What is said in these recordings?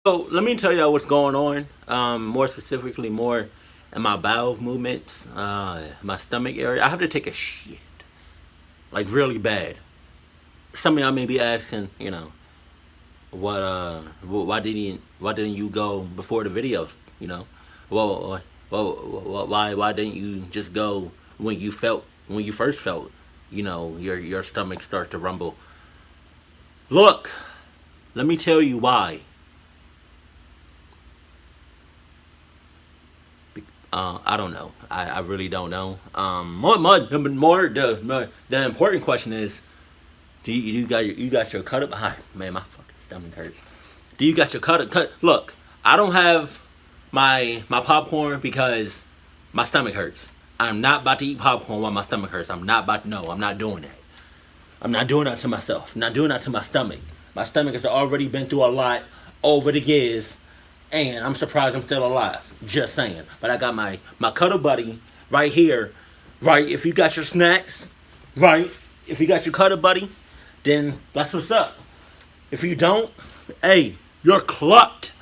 So let me tell y'all what's going on. More specifically, more in my bowel movements, my stomach area. I have to take a shit, like really bad. Some of y'all may be asking, why didn't you go before the videos? Why didn't you just go when you first felt, your stomach start to rumble? Look, let me tell you why. I don't know. I really don't know. The important question is, do you got your cut up? Hi, man, my fucking stomach hurts. Do you got your cut? Look, I don't have my popcorn because my stomach hurts. I'm not about to eat popcorn while my stomach hurts. I'm not about to. No, I'm not doing that. I'm not doing that to myself. I'm not doing that to my stomach. My stomach has already been through a lot over the years, and I'm surprised I'm still alive. Just saying. But I got my cuddle buddy right here. Right, if you got your snacks, right, if you got your cuddle buddy, then that's what's up. If you don't, hey, you're clucked.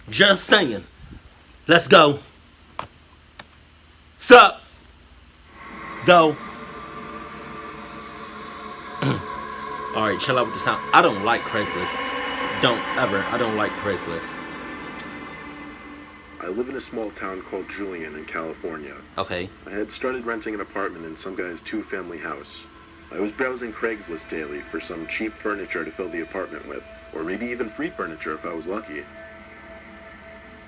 Just saying. Let's go. Sup? Go. All right, chill out with the sound. I don't like Craigslist. Don't ever. I don't like Craigslist. I live in a small town called Julian in California. Okay. I had started renting an apartment in some guy's two-family house. I was browsing Craigslist daily for some cheap furniture to fill the apartment with, or maybe even free furniture if I was lucky.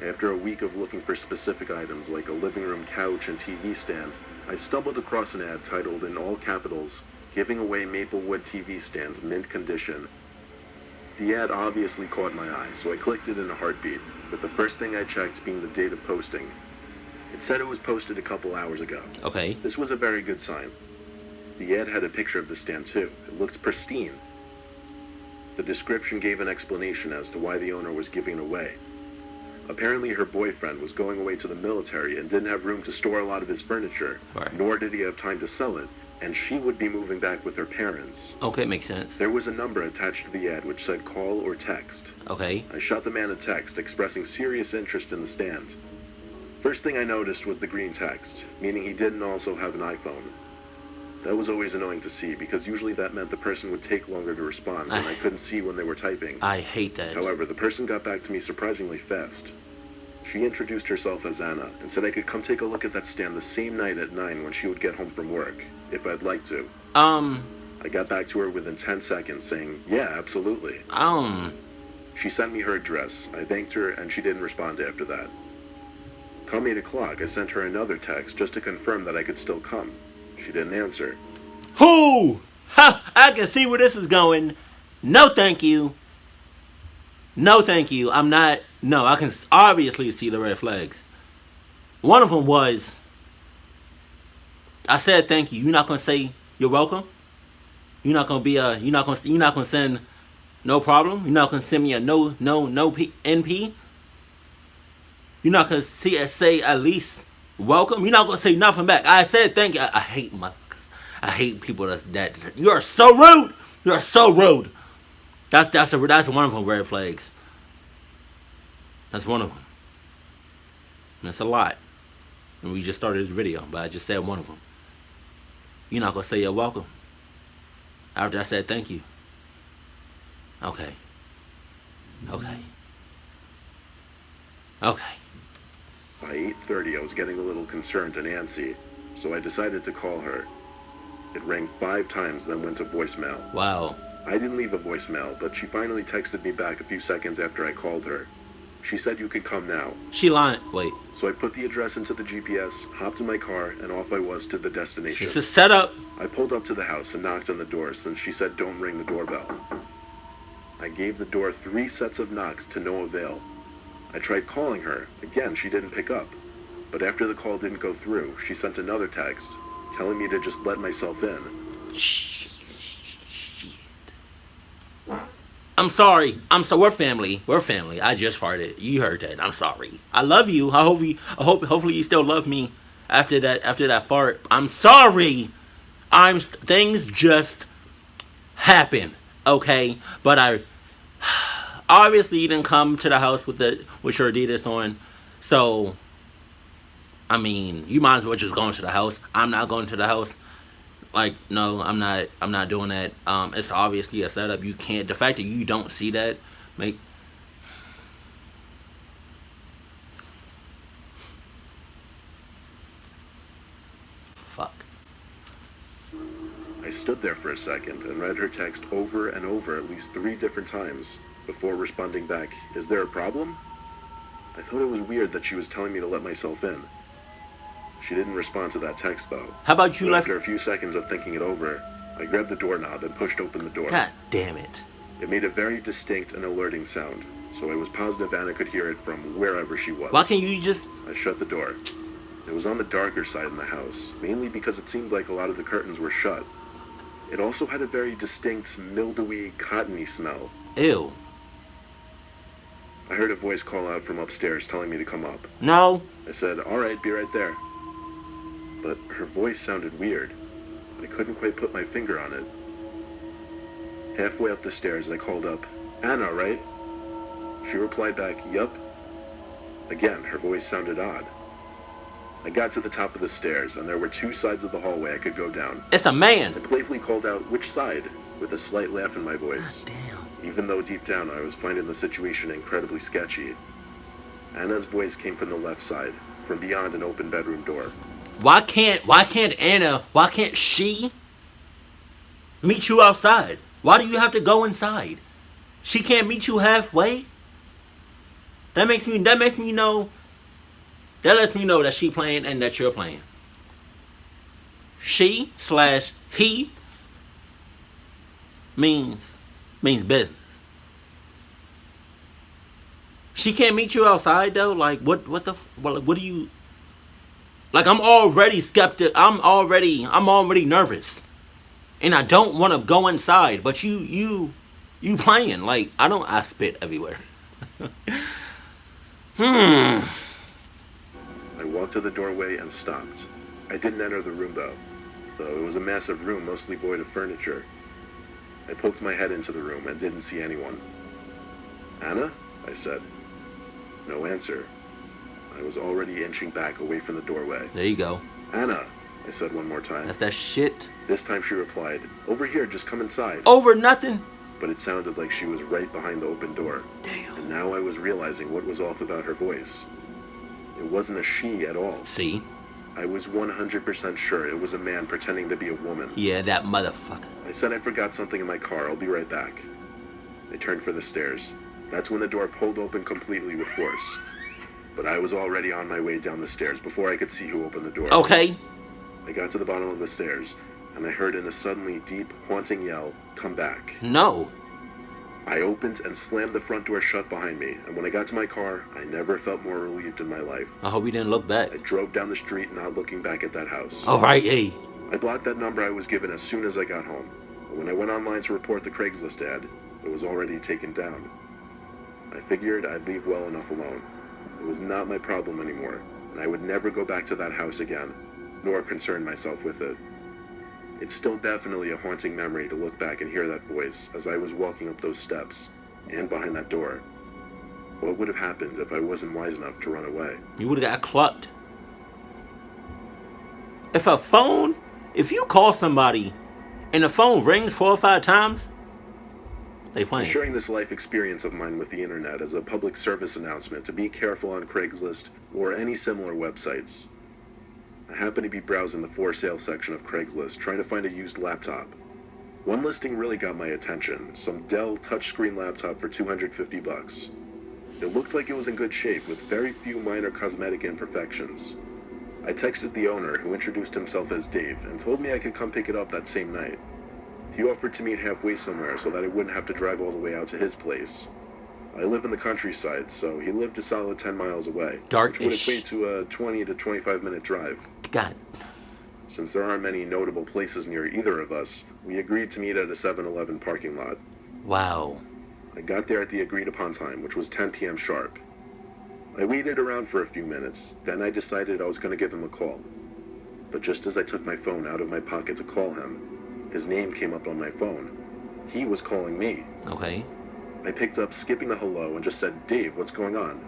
After a week of looking for specific items like a living room couch and TV stand, I stumbled across an ad titled in all capitals, "Giving away Maplewood TV stand, mint condition." The ad obviously caught my eye, so I clicked it in a heartbeat, with the first thing I checked being the date of posting. It said it was posted a couple hours ago. Okay. This was a very good sign. The ad had a picture of the stand too. It looked pristine. The description gave an explanation as to why the owner was giving it away. Apparently her boyfriend was going away to the military and didn't have room to store a lot of his furniture, Right. nor did he have time to sell it, and she would be moving back with her parents. Okay, makes sense. There was a number attached to the ad which said call or text. Okay. I shot the man a text expressing serious interest in the stand. First thing I noticed was the green text, meaning he didn't also have an iPhone. That was always annoying to see because usually that meant the person would take longer to respond and I couldn't see when they were typing. I hate that. However, the person got back to me surprisingly fast. She introduced herself as Anna and said I could come take a look at that stand the same night at 9 when she would get home from work, if I'd like to. I got back to her within 10 seconds saying, yeah, absolutely. She sent me her address. I thanked her and she didn't respond after that. Come 8 o'clock, I sent her another text just to confirm that I could still come. She didn't answer. Who? Ha! I can see where this is going. No, thank you. No, thank you. I'm not. No, I can obviously see the red flags. One of them was, I said thank you. You're not gonna say you're welcome. You're not gonna be a. You're not gonna send no problem. You're not gonna send me a NP. You're not gonna say at least welcome. You're not gonna say nothing back. I said thank you. I hate I hate people that. You are so rude. You are so rude. That's one of them red flags. That's one of them. And it's a lot. And we just started this video, but I just said one of them. You're not gonna say you're welcome after I said thank you. Okay. Okay. Okay. By 8:30, I was getting a little concerned and antsy, so I decided to call her. It rang 5 times, then went to voicemail. Wow. I didn't leave a voicemail, but she finally texted me back a few seconds after I called her. She said you can come now. She lying. Wait. So I put the address into the GPS, hopped in my car, and off I was to the destination. It's a setup. I pulled up to the house and knocked on the door since she said don't ring the doorbell. I gave the door 3 sets of knocks to no avail. I tried calling her. Again, she didn't pick up. But after the call didn't go through, she sent another text, telling me to just let myself in. I'm sorry. We're family. We're family. I just farted. You heard that. I'm sorry. I love you. Hopefully you still love me after that fart. I'm sorry. Things just happen. Okay? But Obviously, you didn't come to the house with your Adidas on, so I mean, you might as well just go into the house. I'm not going to the house. Like, no, I'm not. I'm not doing that. It's obviously a setup. You can't. The fact that you don't see that make. Fuck. I stood there for a second and read her text over and over at least 3 different times before responding back, "Is there a problem?" I thought it was weird that she was telling me to let myself in. She didn't respond to that text though. How about you But left? after a few seconds of thinking it over, I grabbed the doorknob and pushed open the door. God damn it. It made a very distinct and alerting sound, so I was positive Anna could hear it from wherever she was. Why can't you just? I shut the door. It was on the darker side in the house, mainly because it seemed like a lot of the curtains were shut. It also had a very distinct, mildewy, cottony smell. Ew. I heard a voice call out from upstairs telling me to come up. No. I said, "Alright, be right there." But her voice sounded weird. I couldn't quite put my finger on it. Halfway up the stairs, I called up, "Anna, right?" She replied back, "Yup." Again, her voice sounded odd. I got to the top of the stairs, and there were 2 sides of the hallway I could go down. It's a man. I playfully called out, "Which side?" with a slight laugh in my voice. God damn. Even though deep down I was finding the situation incredibly sketchy. Anna's voice came from the left side, from beyond an open bedroom door. Why can't Anna? Why can't she meet you outside? Why do you have to go inside? She can't meet you halfway. That makes me know. That lets me know that she playing and that you're playing. She/he means business. She can't meet you outside though. Like what do you? Like I'm already skeptic. I'm already nervous, and I don't want to go inside. But you playing like I spit everywhere. I walked to the doorway and stopped. I didn't enter the room though it was a massive room mostly void of furniture. I poked my head into the room and didn't see anyone. "Anna?" I said. No answer. I was already inching back away from the doorway. There you go. "Anna," I said one more time. That's that shit. This time she replied, "Over here, just come inside." Over nothing. But it sounded like she was right behind the open door. Damn. And now I was realizing what was off about her voice. It wasn't a she at all. See? I was 100% sure it was a man pretending to be a woman. Yeah, that motherfucker. I said I forgot something in my car. I'll be right back. I turned for the stairs. That's when the door pulled open completely with force. But I was already on my way down the stairs before I could see who opened the door. Okay. I got to the bottom of the stairs, and I heard in a suddenly deep, haunting yell, "Come back." No. I opened and slammed the front door shut behind me, and when I got to my car, I never felt more relieved in my life. I hope you didn't look back. I drove down the street, not looking back at that house. Alright, hey. I blocked that number I was given as soon as I got home. And when I went online to report the Craigslist ad, it was already taken down. I figured I'd leave well enough alone. It was not my problem anymore, and I would never go back to that house again, nor concern myself with it. It's still definitely a haunting memory to look back and hear that voice as I was walking up those steps, and behind that door. What would have happened if I wasn't wise enough to run away? You would have got clucked. If you call somebody and the phone rings 4 or 5 times, they I'm playing. sharing this life experience of mine with the internet as a public service announcement to be careful on Craigslist or any similar websites. I happened to be browsing the for sale section of Craigslist trying to find a used laptop. One listing really got my attention, some Dell touchscreen laptop for $250. It looked like it was in good shape with very few minor cosmetic imperfections. I texted the owner, who introduced himself as Dave, and told me I could come pick it up that same night. He offered to meet halfway somewhere so that I wouldn't have to drive all the way out to his place. I live in the countryside, so he lived a solid 10 miles away, which would equate to a 20 to 25 minute drive. God. Since there aren't many notable places near either of us, we agreed to meet at a 7-Eleven parking lot. Wow. I got there at the agreed upon time, which was 10 p.m. sharp. I waited around for a few minutes, then I decided I was going to give him a call. But just as I took my phone out of my pocket to call him, his name came up on my phone. He was calling me. Okay. I picked up, skipping the hello, and just said, "Dave, what's going on?"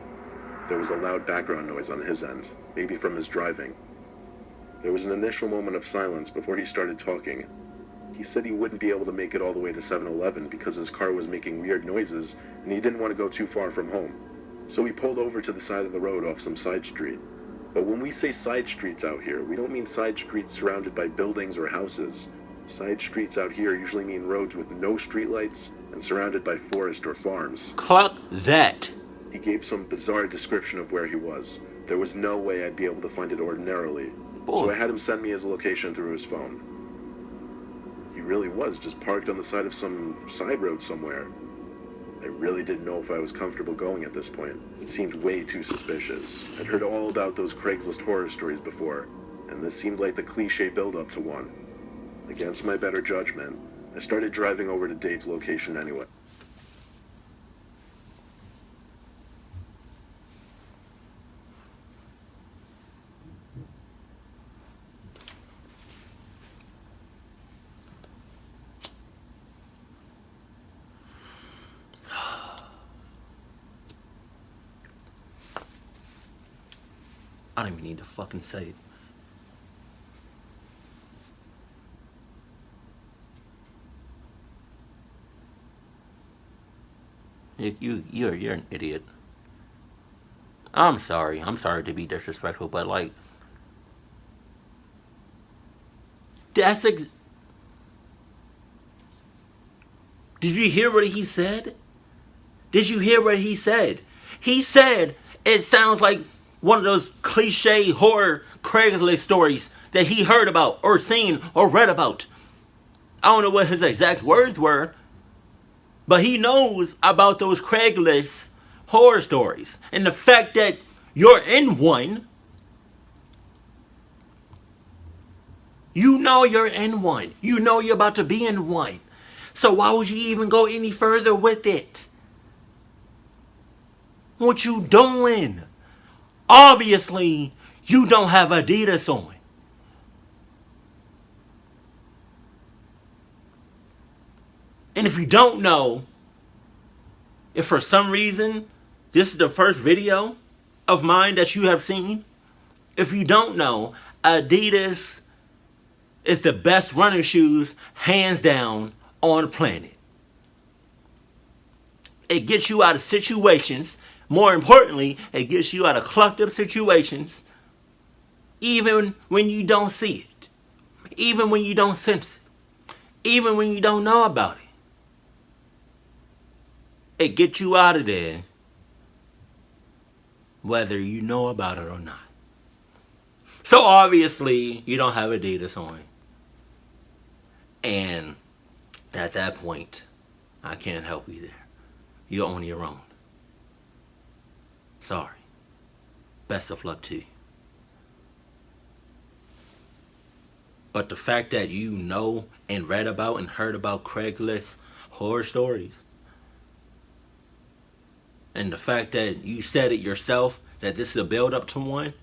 There was a loud background noise on his end, maybe from his driving. There was an initial moment of silence before he started talking. He said he wouldn't be able to make it all the way to 7-Eleven because his car was making weird noises and he didn't want to go too far from home. So he pulled over to the side of the road off some side street. But when we say side streets out here, we don't mean side streets surrounded by buildings or houses. Side streets out here usually mean roads with no streetlights and surrounded by forest or farms. Clock that. He gave some bizarre description of where he was. There was no way I'd be able to find it ordinarily. So I had him send me his location through his phone. He really was just parked on the side of some side road somewhere. I really didn't know if I was comfortable going at this point. It seemed way too suspicious. I'd heard all about those Craigslist horror stories before, and this seemed like the cliche build-up to one. Against my better judgment, I started driving over to Dave's location anyway. I don't even need to fucking say it. You're an idiot. I'm sorry to be disrespectful, but like, did you hear what he said? Did you hear what he said? He said it sounds like one of those cliche horror Craigslist stories that he heard about or seen or read about. I don't know what his exact words were, but he knows about those Craigslist horror stories. And the fact that you're in one, you know you're in one. You know you're about to be in one. So why would you even go any further with it? What you doing? Obviously, you don't have Adidas on. And if you don't know, if for some reason this is the first video of mine that you have seen, if you don't know, Adidas is the best running shoes, hands down, on the planet. It gets you out of situations. More importantly, it gets you out of clucked up situations, even when you don't see it, even when you don't sense it, even when you don't know about it. It gets you out of there, whether you know about it or not. So obviously, you don't have Adidas on. And at that point, I can't help you there. You're on your own. Sorry. Best of luck to you. But the fact that you know and read about and heard about Craigslist horror stories, and the fact that you said it yourself, that this is a build up to one,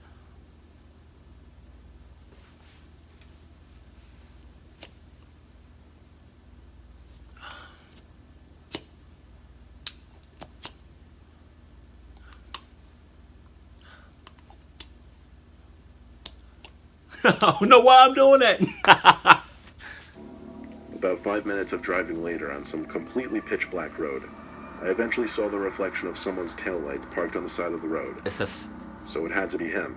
I don't know why I'm doing that. About 5 minutes of driving later on some completely pitch black road, I eventually saw the reflection of someone's taillights parked on the side of the road. So it had to be him.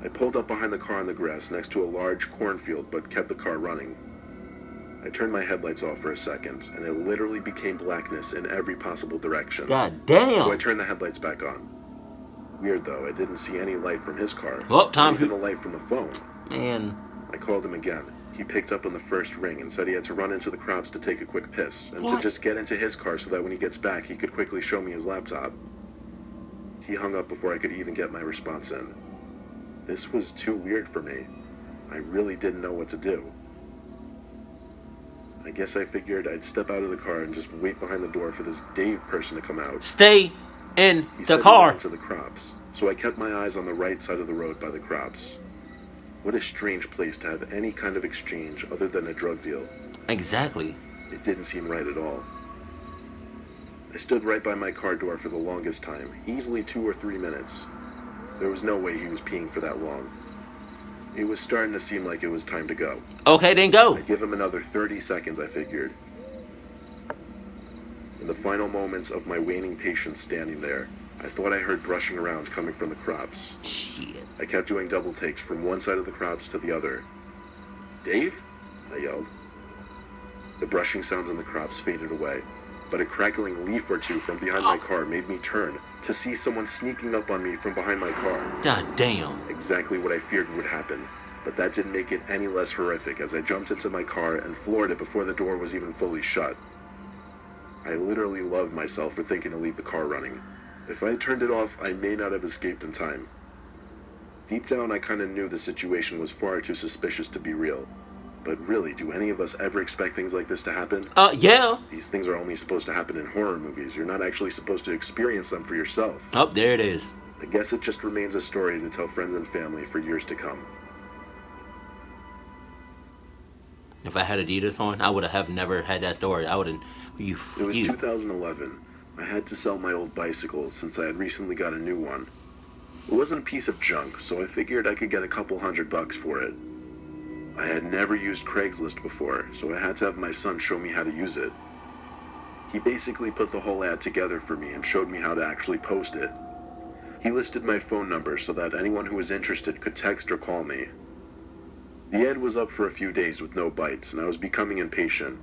I pulled up behind the car on the grass next to a large cornfield but kept the car running. I turned my headlights off for a second and it literally became blackness in every possible direction. God damn. So I turned the headlights back on. Weird though, I didn't see any light from his car. Well, time not even a light from the phone. Man. I called him again. He picked up on the first ring and said he had to run into the crops to take a quick piss and to just get into his car so that when he gets back he could quickly show me his laptop. He hung up before I could even get my response in. This was too weird for me. I really didn't know what to do. I guess I figured I'd step out of the car and just wait behind the door for this Dave person to come out. Stay in He the said car. He went into the crops, so I kept my eyes on the right side of the road by the crops. What a strange place to have any kind of exchange other than a drug deal. Exactly. It didn't seem right at all. I stood right by my car door for the longest time, easily 2 or 3 minutes. There was no way he was peeing for that long. It was starting to seem like it was time to go. Okay, then go. I'd give him another 30 seconds, I figured. In the final moments of my waning patience standing there, I thought I heard brushing around coming from the crops. Shit. I kept doing double takes from one side of the crops to the other. "Dave?" I yelled. The brushing sounds in the crops faded away, but a crackling leaf or two from behind my car made me turn to see someone sneaking up on me from behind my car. God damn. Exactly what I feared would happen, but that didn't make it any less horrific as I jumped into my car and floored it before the door was even fully shut. I literally loved myself for thinking to leave the car running. If I had turned it off, I may not have escaped in time. Deep down, I kind of knew the situation was far too suspicious to be real. But really, do any of us ever expect things like this to happen? Yeah. These things are only supposed to happen in horror movies. You're not actually supposed to experience them for yourself. Oh, there it is. I guess it just remains a story to tell friends and family for years to come. If I had Adidas on, I would have never had that story. I wouldn't. It was 2011. I had to sell my old bicycle since I had recently got a new one. It wasn't a piece of junk, so I figured I could get a couple $100 for it. I had never used Craigslist before, so I had to have my son show me how to use it. He basically put the whole ad together for me and showed me how to actually post it. He listed my phone number so that anyone who was interested could text or call me. The ad was up for a few days with no bites, and I was becoming impatient.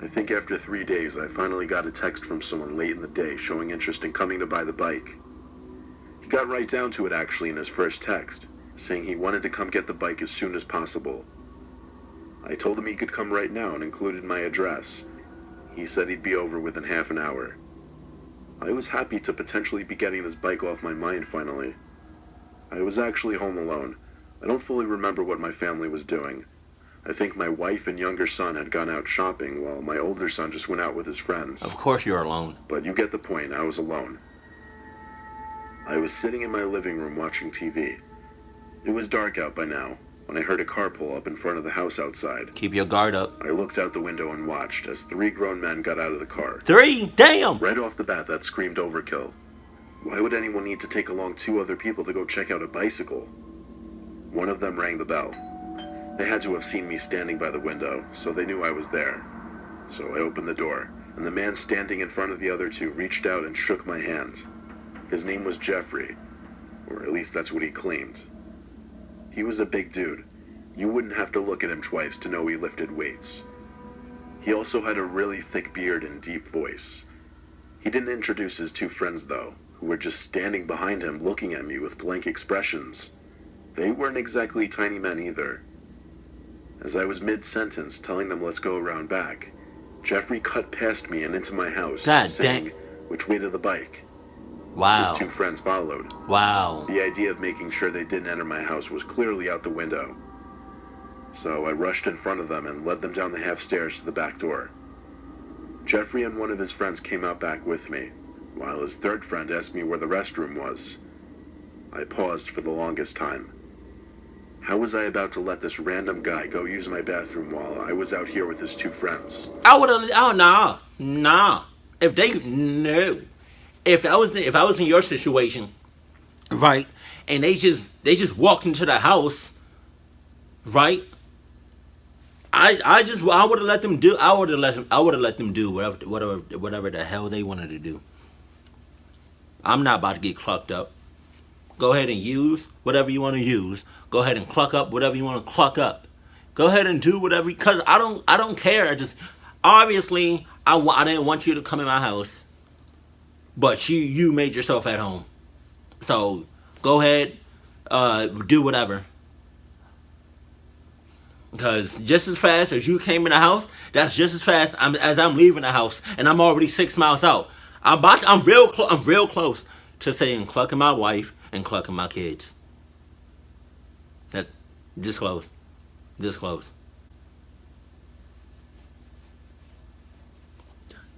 I think after 3 days, I finally got a text from someone late in the day showing interest in coming to buy the bike. He got right down to it actually in his first text, saying he wanted to come get the bike as soon as possible. I told him he could come right now and included my address. He said he'd be over within half an hour. I was happy to potentially be getting this bike off my mind finally. I was actually home alone. I don't fully remember what my family was doing. I think my wife and younger son had gone out shopping while my older son just went out with his friends. Of course you're alone. But you get the point, I was alone. I was sitting in my living room watching TV. It was dark out by now, when I heard a car pull up in front of the house outside. Keep your guard up. I looked out the window and watched as 3 grown men got out of the car. 3? Damn! Right off the bat, that screamed overkill. Why would anyone need to take along 2 other people to go check out a bicycle? One of them rang the bell. They had to have seen me standing by the window, so they knew I was there. So I opened the door, and the man standing in front of the other 2 reached out and shook my hand. His name was Jeffrey, or at least that's what he claimed. He was a big dude. You wouldn't have to look at him twice to know he lifted weights. He also had a really thick beard and deep voice. He didn't introduce his 2 friends though, who were just standing behind him looking at me with blank expressions. They weren't exactly tiny men either. As I was mid-sentence telling them let's go around back, Jeffrey cut past me and into my house, saying, "Which way to the bike?" Wow. His 2 friends followed. Wow. The idea of making sure they didn't enter my house was clearly out the window. So I rushed in front of them and led them down the half stairs to the back door. Jeffrey and one of his friends came out back with me, while his 3rd friend asked me where the restroom was. I paused for the longest time. How was I about to let this random guy go use my bathroom while I was out here with his 2 friends? I would have. Oh nah. If they no, if I was in your situation, right, and they just walked into the house, right. I would have let them do. I would have let them do whatever the hell they wanted to do. I'm not about to get clucked up. Go ahead and use whatever you want to use. Go ahead and cluck up whatever you want to cluck up. Go ahead and do whatever, because I don't care. I just, obviously, I didn't want you to come in my house, but you made yourself at home. So go ahead, do whatever. Because just as fast as you came in the house, that's just as fast as I'm leaving the house, and I'm already 6 miles out. I'm real close to saying clucking my wife and clucking my kids. That this close. God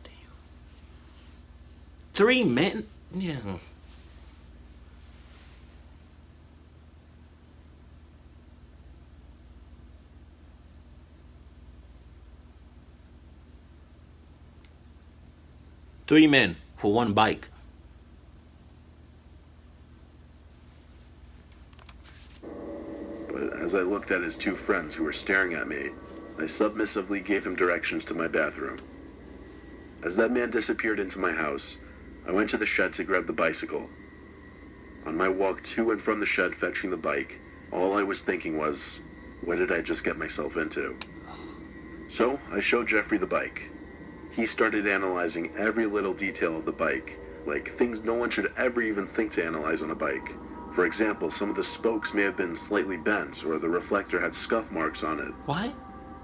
damn. 3 men? Yeah. 3 men for one bike. But as I looked at his 2 friends who were staring at me, I submissively gave him directions to my bathroom. As that man disappeared into my house, I went to the shed to grab the bicycle. On my walk to and from the shed fetching the bike, all I was thinking was, what did I just get myself into? So I showed Jeffrey the bike. He started analyzing every little detail of the bike, like things no one should ever even think to analyze on a bike. For example, some of the spokes may have been slightly bent, or the reflector had scuff marks on it. What?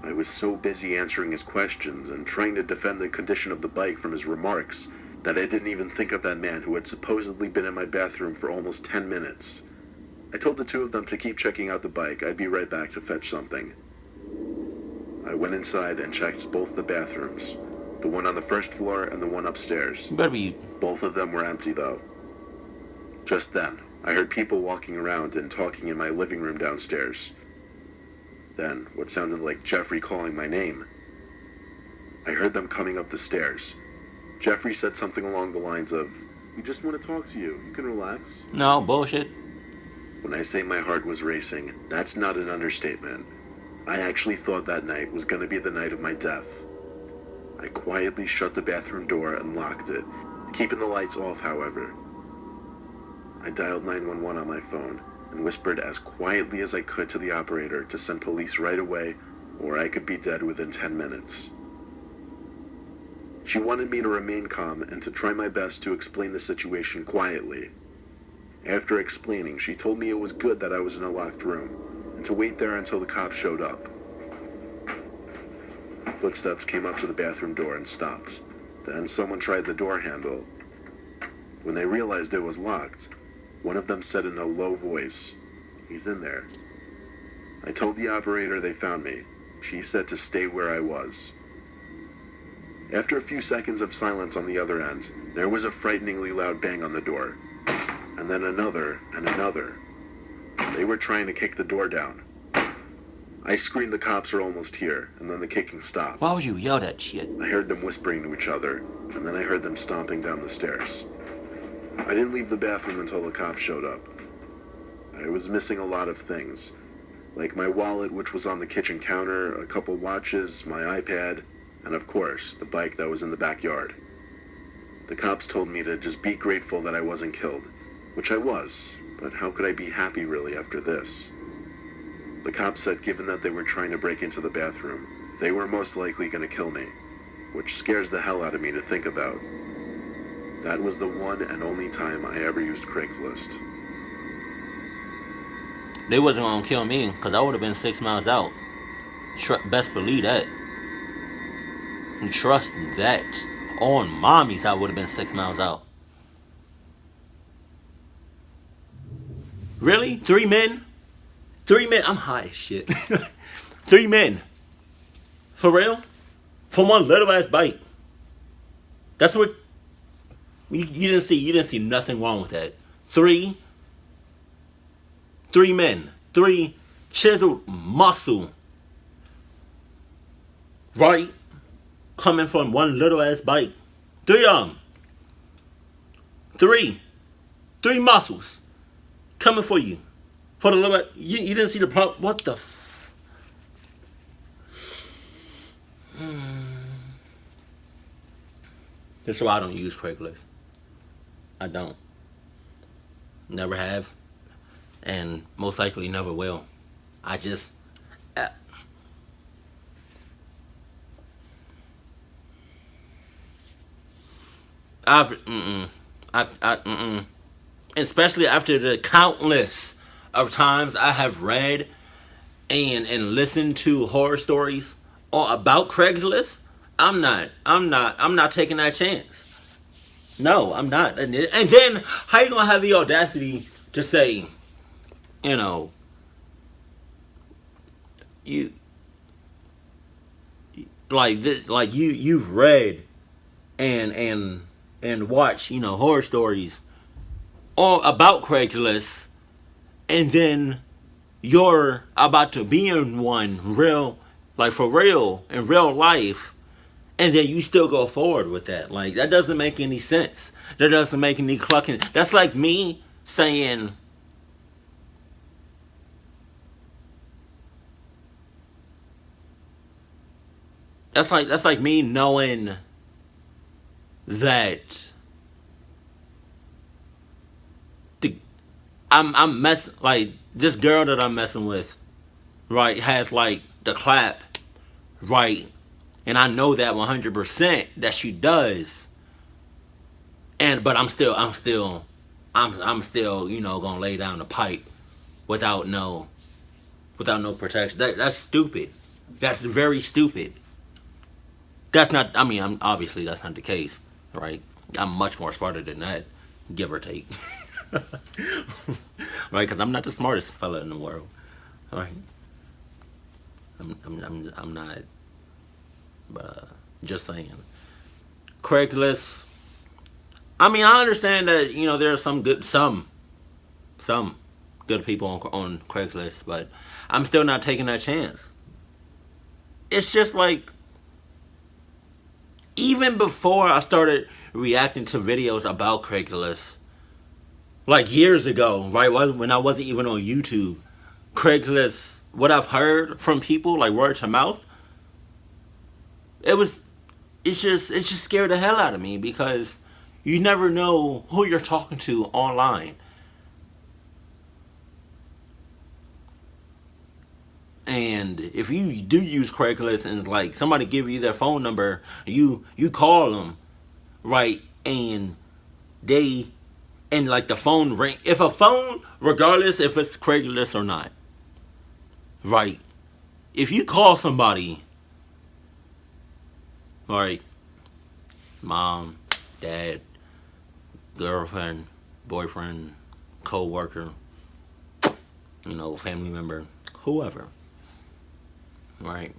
I was so busy answering his questions and trying to defend the condition of the bike from his remarks that I didn't even think of that man who had supposedly been in my bathroom for almost 10 minutes. I told the 2 of them to keep checking out the bike. I'd be right back to fetch something. I went inside and checked both the bathrooms, the one on the first floor and the one upstairs. You better be. Both of them were empty though. Just then, I heard people walking around and talking in my living room downstairs. Then, what sounded like Jeffrey calling my name. I heard them coming up the stairs. Jeffrey said something along the lines of, "We just want to talk to you. You can relax." No, bullshit. When I say my heart was racing, that's not an understatement. I actually thought that night was going to be the night of my death. I quietly shut the bathroom door and locked it, keeping the lights off, however. I dialed 911 on my phone and whispered as quietly as I could to the operator to send police right away, or I could be dead within 10 minutes. She wanted me to remain calm and to try my best to explain the situation quietly. After explaining, she told me it was good that I was in a locked room, and to wait there until the cops showed up. Footsteps came up to the bathroom door and stopped. Then someone tried the door handle. When they realized it was locked, one of them said in a low voice, "He's in there." I told the operator they found me. She said to stay where I was. After a few seconds of silence on the other end, there was a frighteningly loud bang on the door. And then another and another. They were trying to kick the door down. I screamed the cops are almost here, and then the kicking stopped. Why would you yell that shit? I heard them whispering to each other, and then I heard them stomping down the stairs. I didn't leave the bathroom until the cops showed up. I was missing a lot of things, like my wallet, which was on the kitchen counter, a couple watches, my iPad, and of course, the bike that was in the backyard. The cops told me to just be grateful that I wasn't killed, which I was, but how could I be happy really after this? The cops said given that they were trying to break into the bathroom, they were most likely going to kill me, which scares the hell out of me to think about. That was the one and only time I ever used Craigslist. They wasn't gonna kill me, because I would have been 6 miles out. Best believe that. Trust that. On mommies, I would have been 6 miles out. Really? 3 men? 3 men? I'm high as shit. 3 men. For real? For one little ass bite. That's what you didn't see nothing wrong with that. 3 men. 3 chiseled muscle. Right? Coming from one little ass bite. 3 of them. 3 muscles. Coming for you. For the little, you didn't see the problem. What the That's why I don't use Craigslist. I don't. Never have. And most likely never will. I just... Especially after the countless of times I have read and listened to horror stories about Craigslist, I'm not taking that chance. No, I'm not. And then how you gonna have the audacity to say, you like this, like you've read and watched horror stories about Craigslist, and then you're about to be in one for real in real life, and then you still go forward with that. Like, that doesn't make any sense. That doesn't make any clucking. That's like me saying, that's like me knowing that I'm messing, like, this girl that I'm messing with, right, has like the clap, right, and I know that 100% that she does, but I'm still, you know, gonna lay down the pipe without no protection. That's stupid. That's very stupid. That's not. I mean, obviously that's not the case, right? I'm much more smarter than that, give or take. Right? Because I'm not the smartest fella in the world. Right? I'm not. But just saying. Craigslist. I mean, I understand that, you know, there are some good people on Craigslist, but I'm still not taking that chance. It's just like, even before I started reacting to videos about Craigslist, like years ago, right, when I wasn't even on YouTube, Craigslist, what I've heard from people, like word to mouth, it's just scared the hell out of me, because you never know who you're talking to online. And if you do use Craigslist and like somebody give you their phone number, you call them, right, and like the phone ring. If a phone, regardless if it's Craigslist or not, right, if you call somebody, right, mom, dad, girlfriend, boyfriend, co-worker, you know, family member, whoever, right,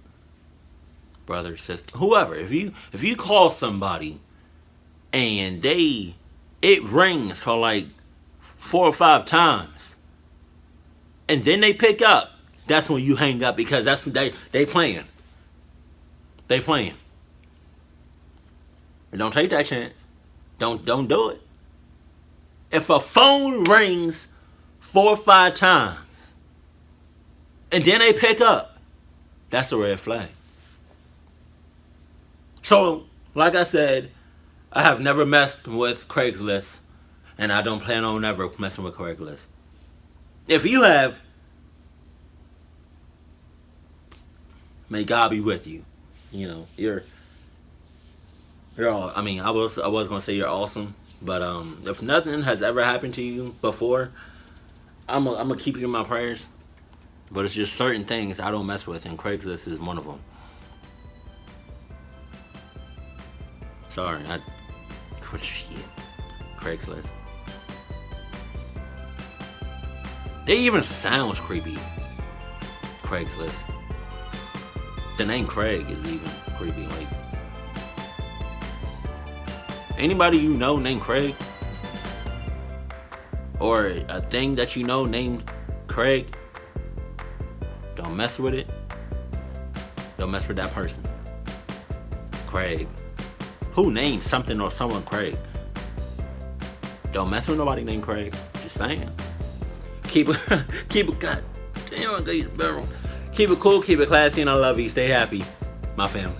brother, sister, whoever, if you call somebody and it rings for like 4 or 5 times and then they pick up, that's when you hang up, because that's when they playing. And don't take that chance. Don't do it. If a phone rings 4 or 5 times and then they pick up, that's a red flag. So, like I said, I have never messed with Craigslist, and I don't plan on ever messing with Craigslist. If you have, may God be with you. You know, you're all. I mean, I was gonna say you're awesome, but if nothing has ever happened to you before, I'm gonna keep you in my prayers. But it's just certain things I don't mess with, and Craigslist is one of them. Sorry, shit. Craigslist. It even sounds creepy. Craigslist. The name Craig is even creepy. Like, anybody you know named Craig, or a thing that you know named Craig, don't mess with it. Don't mess with that person. Craig. Who named something or someone Craig? Don't mess with nobody named Craig. Just saying. Keep it God damn, keep it cool, keep it classy, and I love you. Stay happy, my family.